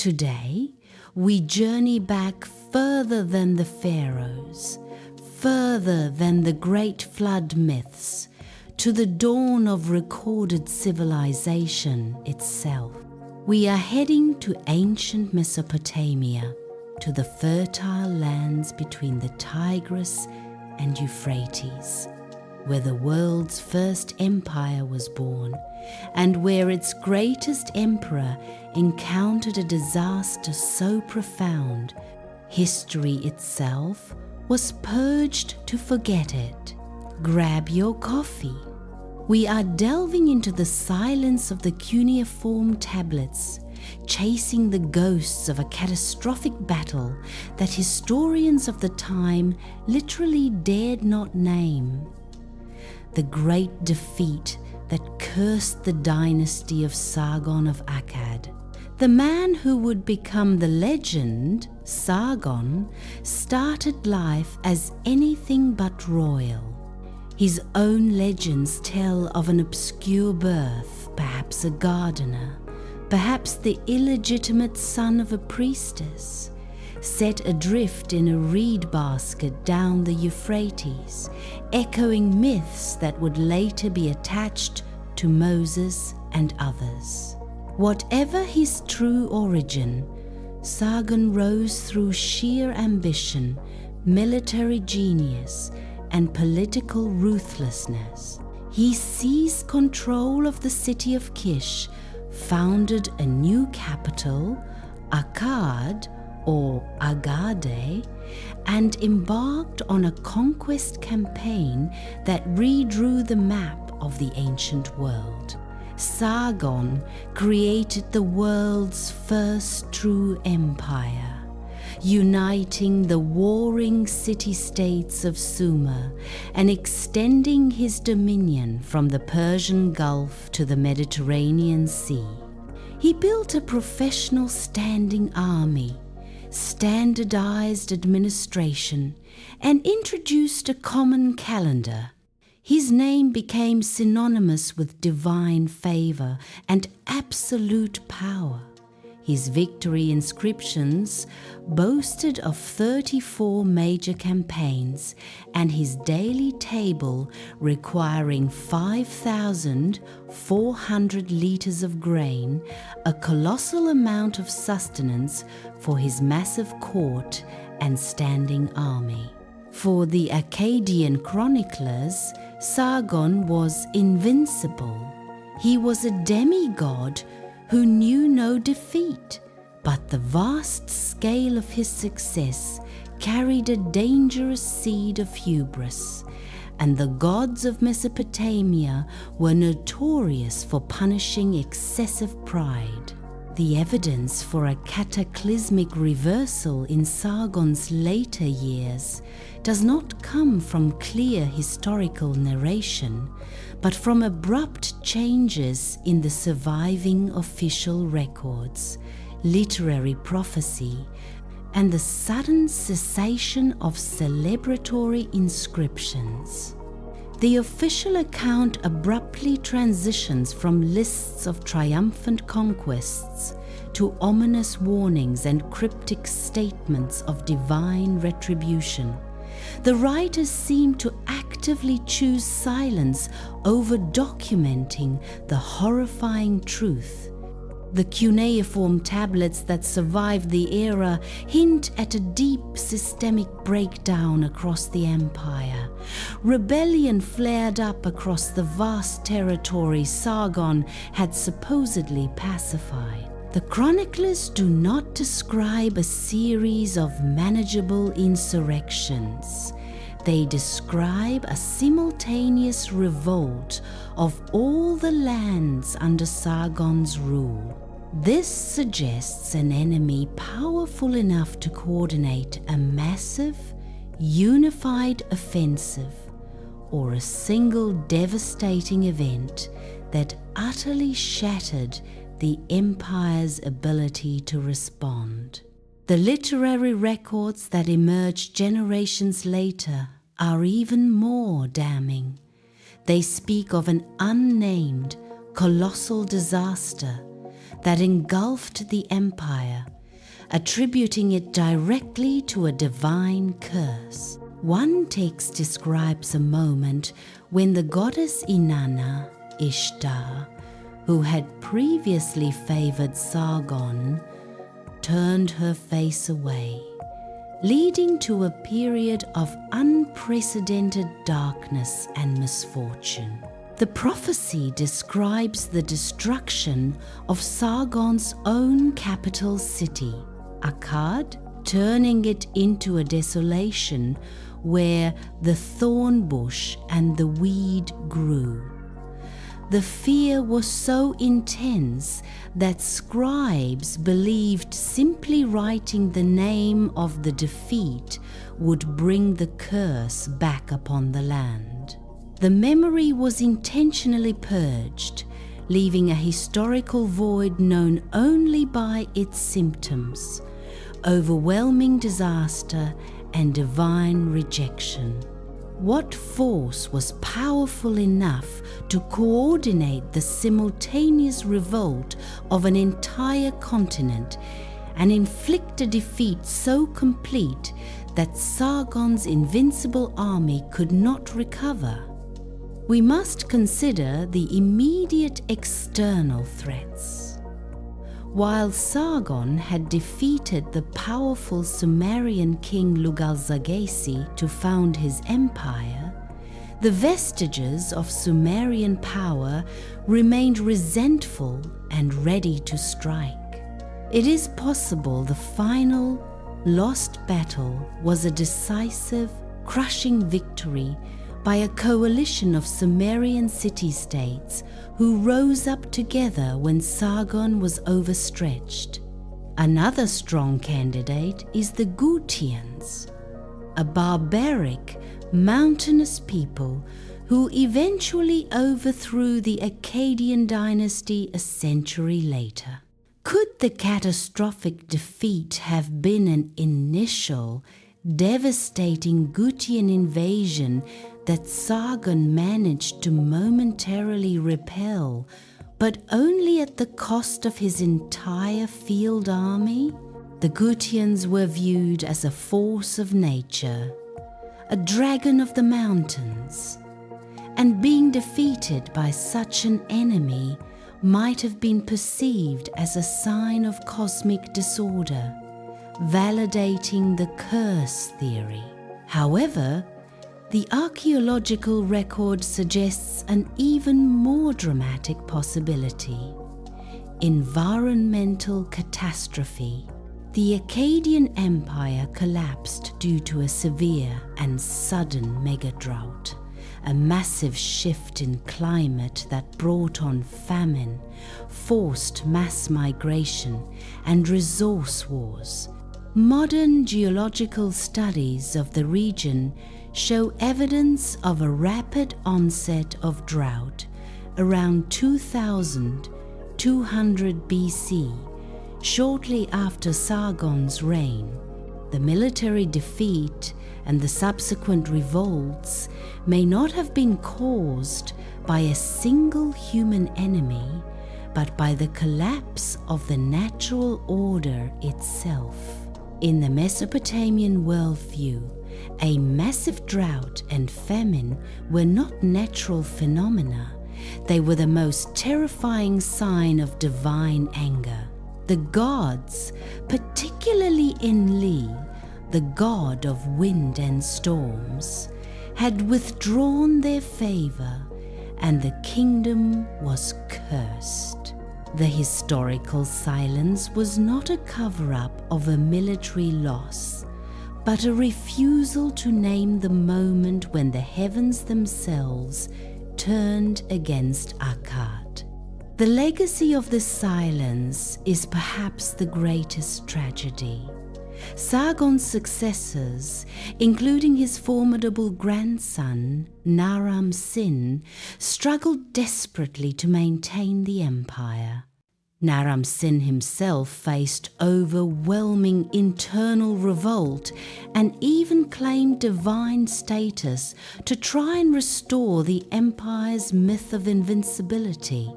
Today, we journey back further than the pharaohs, further than the great flood myths, to the dawn of recorded civilization itself. We are heading to ancient Mesopotamia, to the fertile lands between the Tigris and Euphrates, where the world's first empire was born, and where its greatest emperor encountered a disaster so profound, history itself was purged to forget it. Grab your coffee. We are delving into the silence of the cuneiform tablets, chasing the ghosts of a catastrophic battle that historians of the time literally dared not name. The great defeat that cursed the dynasty of Sargon of Akkad. The man who would become the legend, Sargon, started life as anything but royal. His own legends tell of an obscure birth, perhaps a gardener, perhaps the illegitimate son of a priestess, set adrift in a reed basket down the Euphrates, echoing myths that would later be attached to Moses and others. Whatever his true origin, Sargon rose through sheer ambition, military genius, and political ruthlessness. He seized control of the city of Kish, founded a new capital, Akkad or Agade, and embarked on a conquest campaign that redrew the map of the ancient world. Sargon created the world's first true empire, uniting the warring city-states of Sumer and extending his dominion from the Persian Gulf to the Mediterranean Sea. He built a professional standing army, standardized administration, and introduced a common calendar. His name became synonymous with divine favor and absolute power. His victory inscriptions boasted of 34 major campaigns, and his daily table requiring 5,400 liters of grain, a colossal amount of sustenance for his massive court and standing army. For the Akkadian chroniclers, Sargon was invincible. He was a demigod who knew no defeat, but the vast scale of his success carried a dangerous seed of hubris, and the gods of Mesopotamia were notorious for punishing excessive pride. The evidence for a cataclysmic reversal in Sargon's later years does not come from clear historical narration, but from abrupt changes in the surviving official records, literary prophecy, and the sudden cessation of celebratory inscriptions. The official account abruptly transitions from lists of triumphant conquests to ominous warnings and cryptic statements of divine retribution. The writers seem to actively choose silence over documenting the horrifying truth. The cuneiform tablets that survive the era hint at a deep systemic breakdown across the empire. Rebellion flared up across the vast territory Sargon had supposedly pacified. The chroniclers do not describe a series of manageable insurrections. They describe a simultaneous revolt of all the lands under Sargon's rule. This suggests an enemy powerful enough to coordinate a massive, unified offensive, or a single devastating event that utterly shattered the empire's ability to respond. The literary records that emerged generations later are even more damning. They speak of an unnamed, colossal disaster that engulfed the empire, attributing it directly to a divine curse. One text describes a moment when the goddess Inanna, Ishtar, who had previously favored Sargon, turned her face away, leading to a period of unprecedented darkness and misfortune. The prophecy describes the destruction of Sargon's own capital city, Akkad, turning it into a desolation where the thorn bush and the weed grew. The fear was so intense that scribes believed simply writing the name of the defeat would bring the curse back upon the land. The memory was intentionally purged, leaving a historical void known only by its symptoms: overwhelming disaster and divine rejection. What force was powerful enough to coordinate the simultaneous revolt of an entire continent and inflict a defeat so complete that Sargon's invincible army could not recover? We must consider the immediate external threats. While Sargon had defeated the powerful Sumerian king Lugal-Zaggisi to found his empire, the vestiges of Sumerian power remained resentful and ready to strike. It is possible the final, lost battle was a decisive, crushing victory by a coalition of Sumerian city-states who rose up together when Sargon was overstretched. Another strong candidate is the Gutians, a barbaric, mountainous people who eventually overthrew the Akkadian dynasty a century later. Could the catastrophic defeat have been an initial, devastating Gutian invasion that Sargon managed to momentarily repel, but only at the cost of his entire field army? The Gutians were viewed as a force of nature, a dragon of the mountains, and being defeated by such an enemy might have been perceived as a sign of cosmic disorder, validating the curse theory. However, the archaeological record suggests an even more dramatic possibility: environmental catastrophe. The Akkadian Empire collapsed due to a severe and sudden megadrought, a massive shift in climate that brought on famine, forced mass migration, and resource wars. Modern geological studies of the region show evidence of a rapid onset of drought around 2200 BC, shortly after Sargon's reign. The military defeat and the subsequent revolts may not have been caused by a single human enemy, but by the collapse of the natural order itself. In the Mesopotamian worldview, a massive drought and famine were not natural phenomena. They were the most terrifying sign of divine anger. The gods, particularly Enlil, the god of wind and storms, had withdrawn their favor, and the kingdom was cursed. The historical silence was not a cover-up of a military loss, but a refusal to name the moment when the heavens themselves turned against Akkad. The legacy of this silence is perhaps the greatest tragedy. Sargon's successors, including his formidable grandson, Naram-Sin, struggled desperately to maintain the empire. Naram-Sin himself faced overwhelming internal revolt and even claimed divine status to try and restore the empire's myth of invincibility.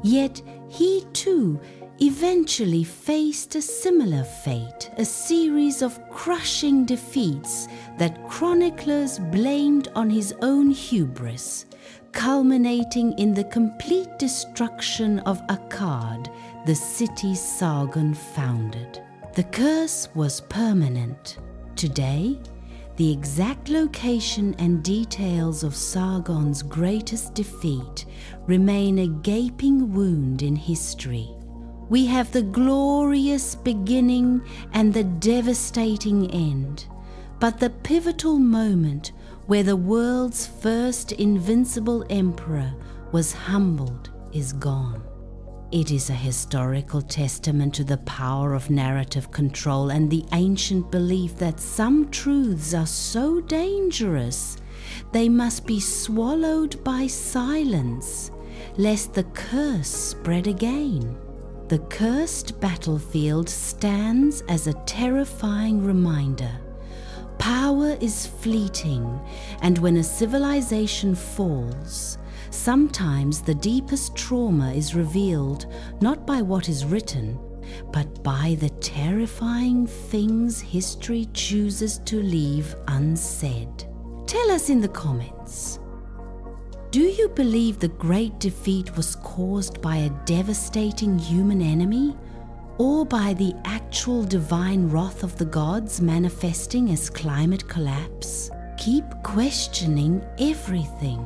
Yet he too eventually faced a similar fate, a series of crushing defeats that chroniclers blamed on his own hubris, culminating in the complete destruction of Akkad, the city Sargon founded. The curse was permanent. Today, the exact location and details of Sargon's greatest defeat remain a gaping wound in history. We have the glorious beginning and the devastating end, but the pivotal moment where the world's first invincible emperor was humbled is gone. It is a historical testament to the power of narrative control and the ancient belief that some truths are so dangerous they must be swallowed by silence, lest the curse spread again. The cursed battlefield stands as a terrifying reminder. Power is fleeting, and when a civilization falls, sometimes the deepest trauma is revealed not by what is written, but by the terrifying things history chooses to leave unsaid. Tell us in the comments. Do you believe the great defeat was caused by a devastating human enemy, or by the actual divine wrath of the gods manifesting as climate collapse? Keep questioning everything.